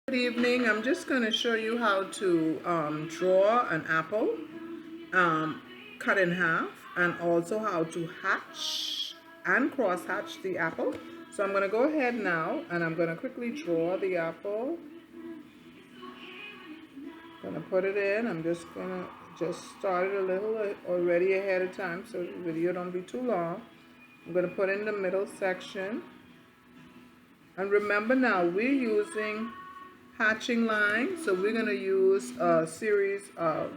Good evening. I'm just going to show you how to draw an apple um, cut in half, and also how to hatch and cross hatch the apple. So I'm going to go ahead now and I'm going to quickly draw the apple. I'm going to put it in. I'm just going to start it a little already ahead of time so the video don't be too long. I'm going to put in the middle section. And remember now, we're using hatching lines, so we're going to use a series of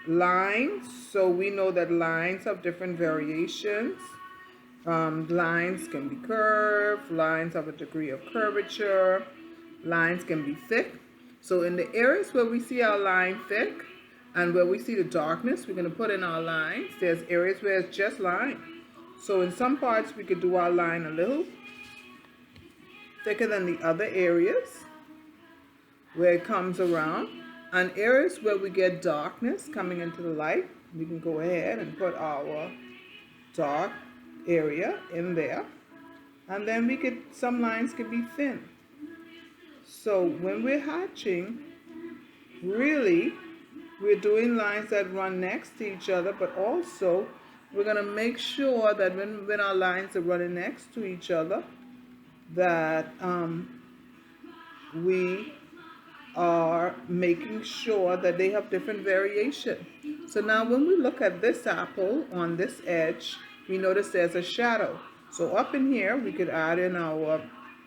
lines. So we know that lines have different variations. Lines can be curved, lines have a degree of curvature, lines can be thick. So in the areas where we see our line thick and where we see the darkness, we're going to put in our lines. There's areas where it's just line. So in some parts we could do our line a little thicker than the other areas where it comes around, and areas where we get darkness coming into the light, we can go ahead and put our dark area in there, and then some lines can be thin. So when we're hatching, really we're doing lines that run next to each other, but also we're going to make sure that when our lines are running next to each other, that we are making sure that they have different variation. So now when we look at this apple on this edge, we notice there's a shadow. So up in here we could add in our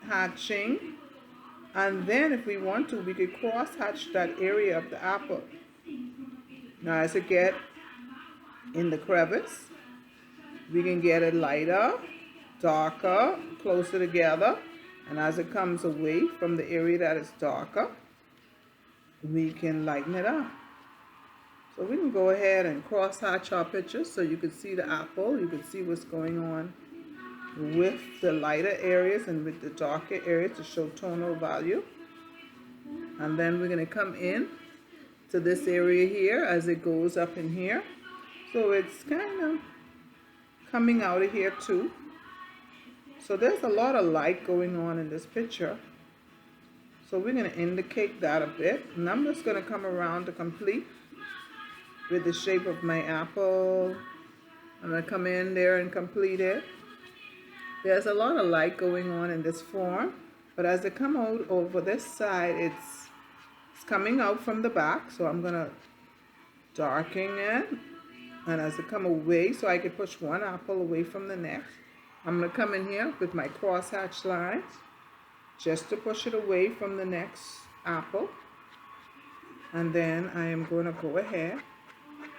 hatching, and then if we want to, we could cross hatch that area of the apple. Now as it get in the crevice, we can get it lighter, darker, closer together, and as it comes away from the area that is darker, we can lighten it up. So we can go ahead and cross hatch our picture so you can see the apple, you can see what's going on with the lighter areas and with the darker areas to show tonal value. And then we're going to come in to this area here as it goes up in here. So it's kind of coming out of here too. So there's a lot of light going on in this picture. So we're going to indicate that a bit. And I'm just going to come around to complete with the shape of my apple. I'm going to come in there and complete it. There's a lot of light going on in this form, but as they come out over this side, it's coming out from the back. So I'm going to darken it. And as they come away, so I can push one apple away from the next, I'm going to come in here with my crosshatch lines just to push it away from the next apple. And then I am going to go ahead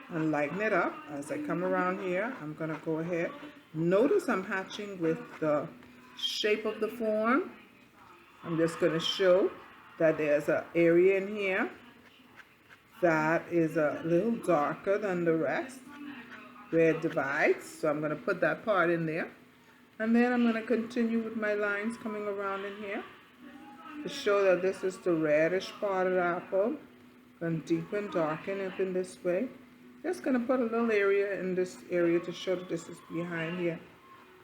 and lighten it up. As I come around here, I'm going to go ahead. Notice I'm hatching with the shape of the form. I'm just going to show that there's an area in here that is a little darker than the rest where it divides. So I'm going to put that part in there. And then I'm going to continue with my lines coming around in here to show that this is the reddish part of the apple. Going to deepen, darken it in this way. Just going to put a little area in this area to show that this is behind here,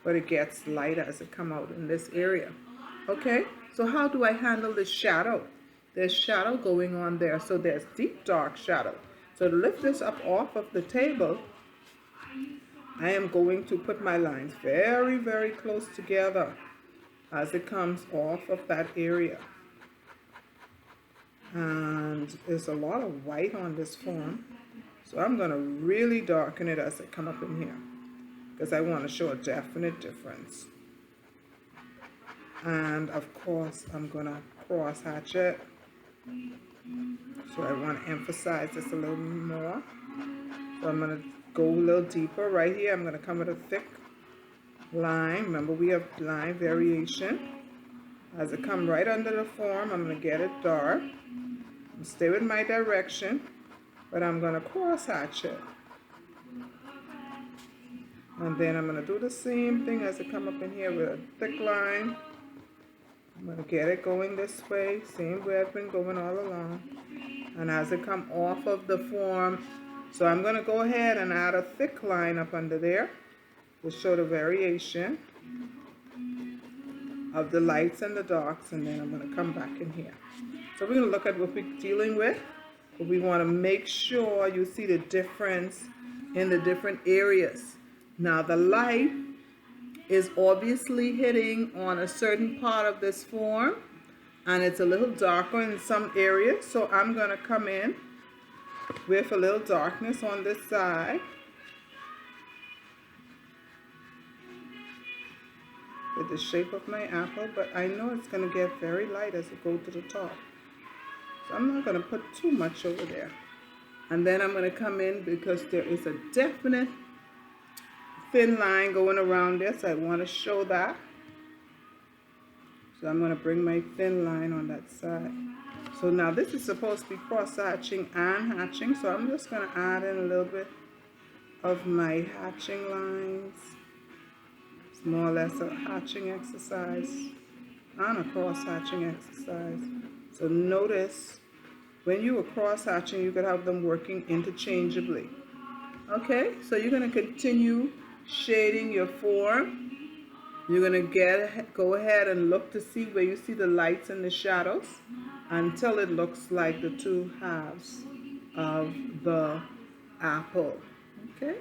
but it gets lighter as it come out in this area. Okay, so how do I handle this shadow? There's shadow going on there, so there's deep dark shadow. So to lift this up off of the table, I am going to put my lines very, very close together as it comes off of that area. And there's a lot of white on this form, so I'm going to really darken it as I come up in here because I want to show a definite difference. And of course I'm going to cross hatch it, so I want to emphasize this a little more. So I'm going to go a little deeper right here. I'm going to come with a thick line. Remember, we have line variation. As it comes right under the form, I'm going to get it dark. Stay with my direction, but I'm going to cross hatch it. And then I'm going to do the same thing as I come up in here with a thick line. I'm going to get it going this way, same way I've been going all along. And as it come off of the form, so I'm going to go ahead and add a thick line up under there to show the variation. of the lights and the darks, and then I'm going to come back in here. So we're going to look at what we're dealing with. But we want to make sure you see the difference in the different areas. Now the light is obviously hitting on a certain part of this form, and it's a little darker in some areas, so I'm going to come in with a little darkness on this side with the shape of my apple, but I know it's going to get very light as it goes to the top, so I'm not going to put too much over there. And then I'm going to come in because there is a definite thin line going around this. I want to show that. So I'm going to bring my thin line on that side. So now this is supposed to be cross hatching and hatching. So I'm just going to add in a little bit of my hatching lines. It's more or less a hatching exercise and a cross hatching exercise. So notice when you are cross hatching, you could have them working interchangeably. Okay, so you're going to continue shading your form. You're going to go ahead and look to see where you see the lights and the shadows until it looks like the two halves of the apple. Okay,